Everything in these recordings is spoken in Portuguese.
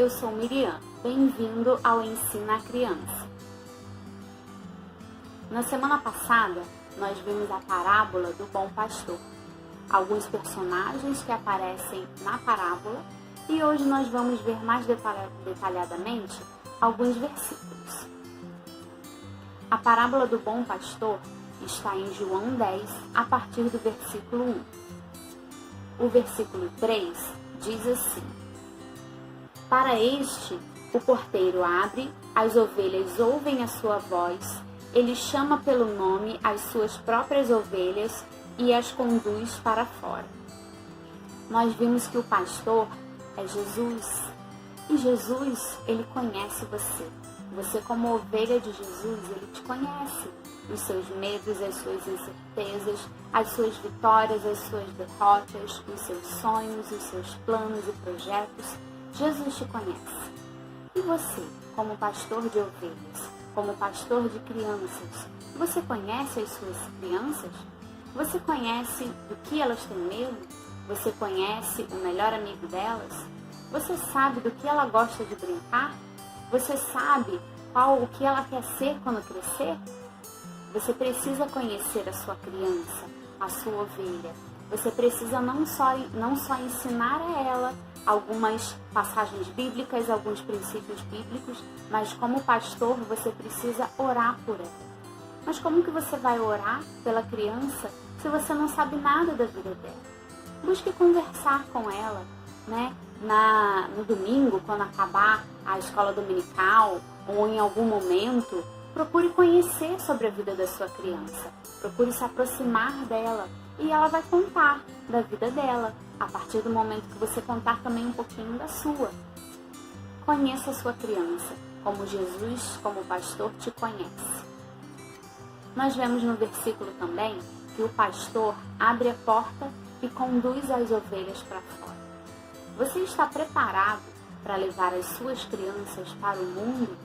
eu sou Miriam. Bem-vindo ao Ensina a Criança. Na semana passada, nós vimos a parábola do bom pastor, alguns personagens que aparecem na parábola, e hoje nós vamos ver mais detalhadamente alguns versículos. A parábola do bom pastor está em João 10, a partir do versículo 1. O versículo 3 diz assim: Para este, o porteiro abre, as ovelhas ouvem a sua voz, ele chama pelo nome as suas próprias ovelhas e as conduz para fora. Nós vimos que o pastor é Jesus, e Jesus, ele conhece você. Você, como ovelha de Jesus, ele te conhece. Os seus medos, as suas incertezas, as suas vitórias, as suas derrotas, os seus sonhos, os seus planos e projetos. Jesus te conhece. E você, como pastor de ovelhas, como pastor de crianças, você conhece as suas crianças? Você conhece do que elas têm medo? Você conhece o melhor amigo delas? Você sabe do que ela gosta de brincar? Você sabe o que ela quer ser quando crescer? Você precisa conhecer a sua criança, a sua ovelha. Você precisa não só ensinar a ela algumas passagens bíblicas, alguns princípios bíblicos, mas como pastor você precisa orar por ela. Mas como que você vai orar pela criança se você não sabe nada da vida dela? Busque conversar com ela, né? No domingo, quando acabar a escola dominical ou em algum momento, procure conhecer sobre a vida da sua criança. Procure se aproximar dela e ela vai contar da vida dela, a partir do momento que você contar também um pouquinho da sua. Conheça a sua criança, como Jesus, como pastor, te conhece. Nós vemos no versículo também que o pastor abre a porta e conduz as ovelhas para fora. Você está preparado para levar as suas crianças para o mundo?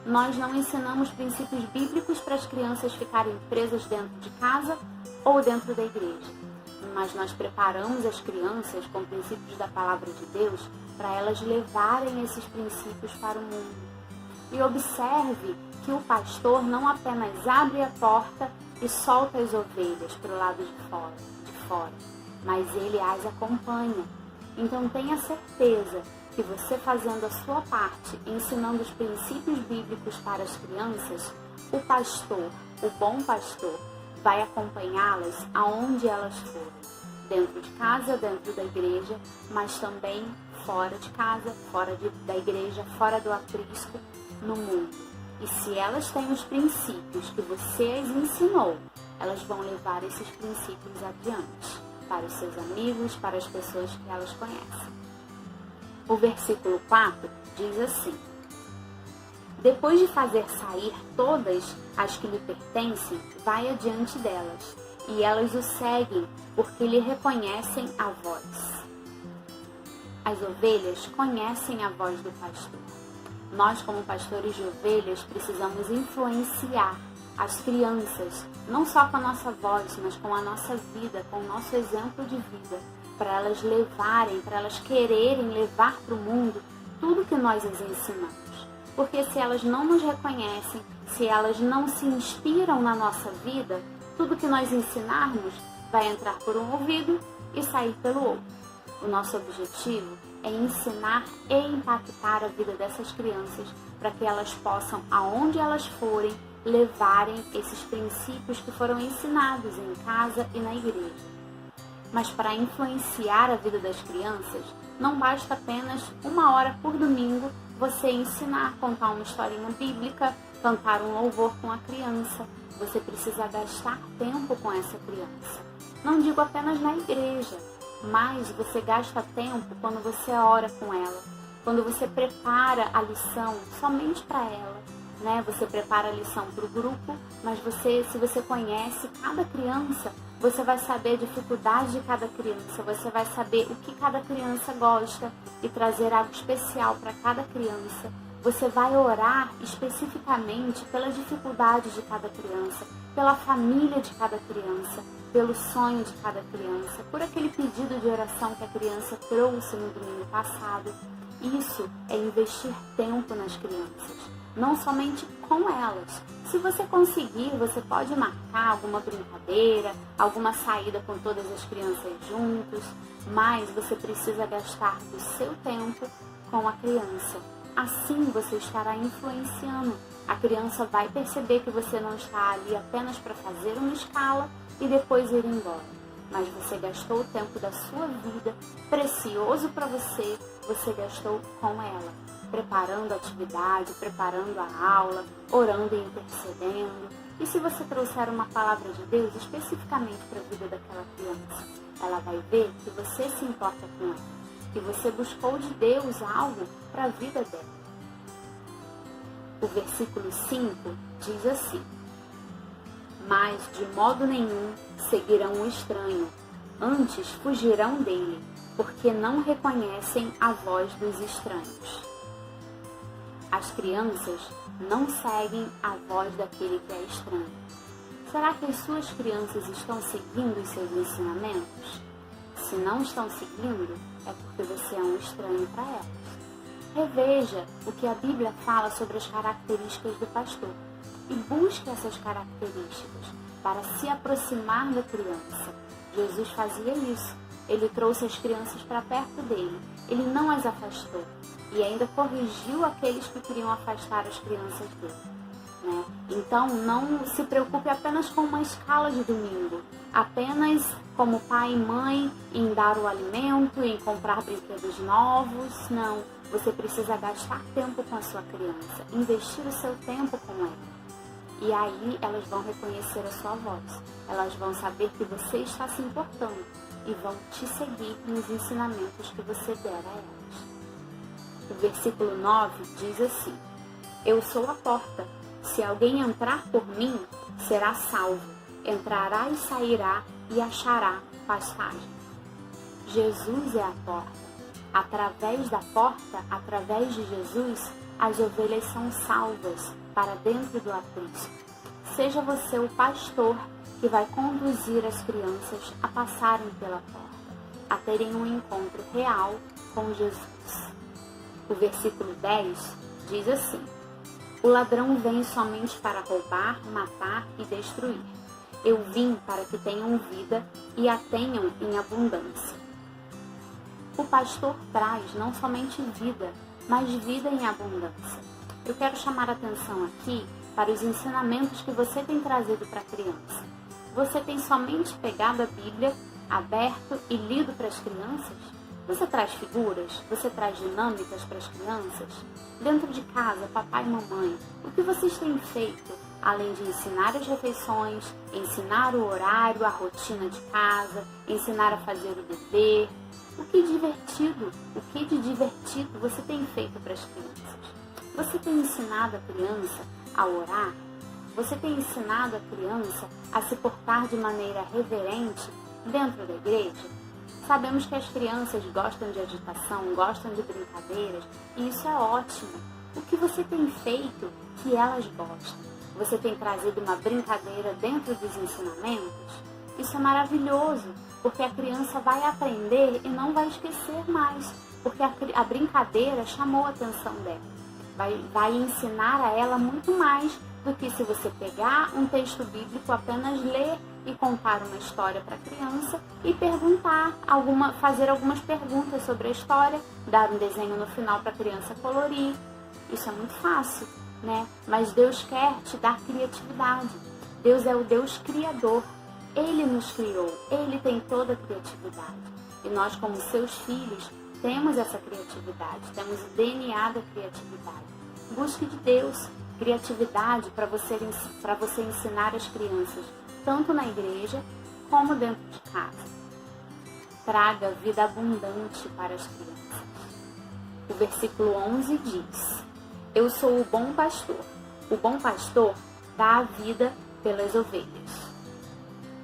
Nós não ensinamos princípios bíblicos para as crianças ficarem presas dentro de casa ou dentro da igreja, mas nós preparamos as crianças com princípios da palavra de Deus para elas levarem esses princípios para o mundo. E observe que o pastor não apenas abre a porta e solta as ovelhas para o lado de fora, mas ele as acompanha. Então tenha certeza que você fazendo a sua parte, ensinando os princípios bíblicos para as crianças, o pastor, o bom pastor, vai acompanhá-las aonde elas forem. Dentro de casa, dentro da igreja, mas também fora de casa, da igreja, fora do aprisco, no mundo. E se elas têm os princípios que você as ensinou, elas vão levar esses princípios adiante para os seus amigos, para as pessoas que elas conhecem. O versículo 4 diz assim: Depois de fazer sair todas as que lhe pertencem, vai adiante delas, e elas o seguem, porque lhe reconhecem a voz. As ovelhas conhecem a voz do pastor. Nós, como pastores de ovelhas, precisamos influenciar as crianças, não só com a nossa voz, mas com a nossa vida, com o nosso exemplo de vida, para elas levarem, para elas quererem levar para o mundo tudo que nós as ensinamos. Porque se elas não nos reconhecem, se elas não se inspiram na nossa vida, tudo que nós ensinarmos vai entrar por um ouvido e sair pelo outro. O nosso objetivo é ensinar e impactar a vida dessas crianças para que elas possam, aonde elas forem, levarem esses princípios que foram ensinados em casa e na igreja. Mas para influenciar a vida das crianças, não basta apenas 1 hora por domingo você ensinar, contar uma historinha bíblica, cantar um louvor com a criança. Você precisa gastar tempo com essa criança. Não digo apenas na igreja, mas você gasta tempo quando você ora com ela, quando você prepara a lição somente para ela, né? Você prepara a lição para o grupo, mas se você conhece cada criança, você vai saber a dificuldade de cada criança, você vai saber o que cada criança gosta e trazer algo especial para cada criança. Você vai orar especificamente pelas dificuldades de cada criança, pela família de cada criança, pelo sonho de cada criança, por aquele pedido de oração que a criança trouxe no domingo passado. Isso é investir tempo nas crianças, não somente com elas. Se você conseguir, você pode marcar alguma brincadeira, alguma saída com todas as crianças juntos, mas você precisa gastar do seu tempo com a criança. Assim você estará influenciando. A criança vai perceber que você não está ali apenas para fazer uma escala e depois ir embora. Mas você gastou o tempo da sua vida, precioso para você, você gastou com ela, preparando a atividade, preparando a aula, orando e intercedendo. E se você trouxer uma palavra de Deus especificamente para a vida daquela criança, ela vai ver que você se importa com ela, que você buscou de Deus algo para a vida dela. O versículo 5 diz assim: mas de modo nenhum seguirão o estranho, antes fugirão dele, porque não reconhecem a voz dos estranhos. As crianças não seguem a voz daquele que é estranho. Será que as suas crianças estão seguindo os seus ensinamentos? Se não estão seguindo, é porque você é um estranho para elas. Reveja o que a Bíblia fala sobre as características do pastor e busque essas características para se aproximar da criança. Jesus fazia isso. Ele trouxe as crianças para perto dele. Ele não as afastou. E ainda corrigiu aqueles que queriam afastar as crianças dele. Né? Então, não se preocupe apenas com uma escala de domingo. Apenas como pai e mãe em dar o alimento, em comprar brinquedos novos. Não. Você precisa gastar tempo com a sua criança. Investir o seu tempo com ela. E aí elas vão reconhecer a sua voz. Elas vão saber que você está se importando e vão te seguir nos ensinamentos que você der a elas. O versículo 9 diz assim: eu sou a porta. Se alguém entrar por mim, será salvo. Entrará e sairá e achará pastagem. Jesus é a porta. Através da porta, através de Jesus, as ovelhas são salvas para dentro do aprisco. Seja você o pastor que vai conduzir as crianças a passarem pela porta, a terem um encontro real com Jesus. O versículo 10 diz assim: o ladrão vem somente para roubar, matar e destruir. Eu vim para que tenham vida e a tenham em abundância. O pastor traz não somente vida, mas vida em abundância. Eu quero chamar a atenção aqui para os ensinamentos que você tem trazido para a criança. Você tem somente pegado a Bíblia, aberto e lido para as crianças? Você traz figuras? Você traz dinâmicas para as crianças? Dentro de casa, papai e mamãe, o que vocês têm feito, além de ensinar as refeições, ensinar o horário, a rotina de casa, ensinar a fazer o dever? O que de divertido você tem feito para as crianças? Você tem ensinado a criança a orar? Você tem ensinado a criança a se portar de maneira reverente dentro da igreja? Sabemos que as crianças gostam de agitação, gostam de brincadeiras, e isso é ótimo. O que você tem feito que elas gostam? Você tem trazido uma brincadeira dentro dos ensinamentos? Isso é maravilhoso, porque a criança vai aprender e não vai esquecer mais, porque a brincadeira chamou a atenção dela. Vai ensinar a ela muito mais do que se você pegar um texto bíblico, apenas ler e contar uma história para a criança e fazer algumas perguntas sobre a história, dar um desenho no final para a criança colorir. Isso é muito fácil, né? Mas Deus quer te dar criatividade. Deus é o Deus criador. Ele nos criou, Ele tem toda a criatividade. E nós, como seus filhos, temos essa criatividade, temos o DNA da criatividade. Busque de Deus criatividade para você ensinar as crianças, tanto na igreja como dentro de casa. Traga vida abundante para as crianças. O versículo 11 diz: eu sou o bom pastor. O bom pastor dá a vida pelas ovelhas.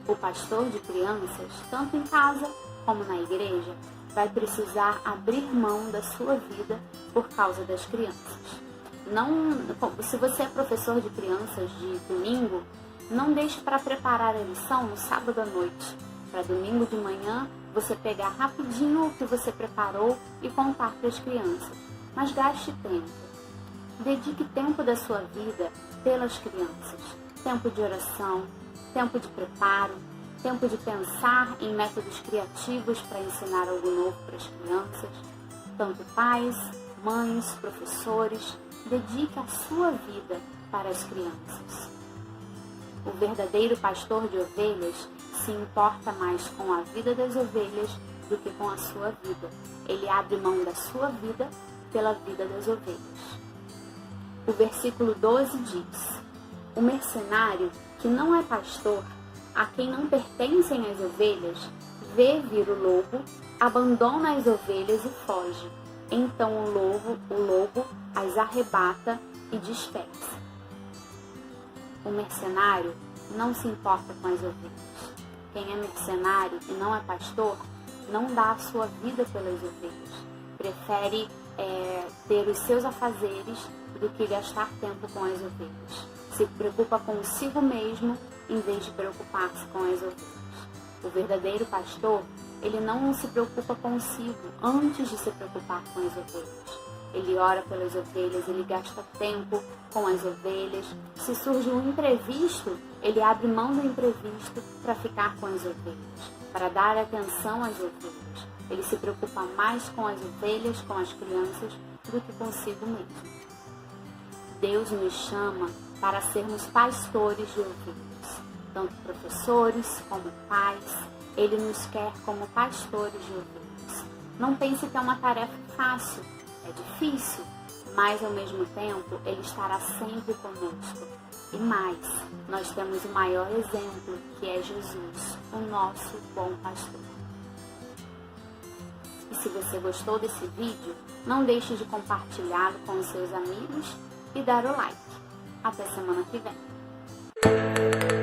O pastor de crianças, tanto em casa como na igreja, vai precisar abrir mão da sua vida por causa das crianças. Se você é professor de crianças de domingo, não deixe para preparar a lição no sábado à noite, para domingo de manhã você pegar rapidinho o que você preparou e contar para as crianças. mas gaste tempo. Dedique tempo da sua vida pelas crianças. Tempo de oração, tempo de preparo, tempo de pensar em métodos criativos para ensinar algo novo para as crianças. Tanto pais, mães, professores, dedique a sua vida para as crianças. O verdadeiro pastor de ovelhas se importa mais com a vida das ovelhas do que com a sua vida. Ele abre mão da sua vida pela vida das ovelhas. O versículo 12 diz: o mercenário que não é pastor, a quem não pertencem as ovelhas, vê vir o lobo, abandona as ovelhas e foge. Então o lobo as arrebata e dispersa. O mercenário não se importa com as ovelhas. Quem é mercenário e não é pastor, não dá a sua vida pelas ovelhas. Prefere ter os seus afazeres do que gastar tempo com as ovelhas. Se preocupa consigo mesmo em vez de preocupar-se com as ovelhas. O verdadeiro pastor, ele não se preocupa consigo antes de se preocupar com as ovelhas. Ele ora pelas ovelhas, ele gasta tempo com as ovelhas. Se surge um imprevisto, ele abre mão do imprevisto para ficar com as ovelhas, para dar atenção às ovelhas. Ele se preocupa mais com as ovelhas, com as crianças, do que consigo mesmo. Deus nos chama para sermos pastores de ovelhas, tanto professores como pais. Ele nos quer como pastores de ovelhas. Não pense que é uma tarefa fácil, é difícil, mas ao mesmo tempo Ele estará sempre conosco. E mais, nós temos o maior exemplo, que é Jesus, o nosso bom pastor. E se você gostou desse vídeo, não deixe de compartilhá-lo com os seus amigos e dar o like. Até semana que vem.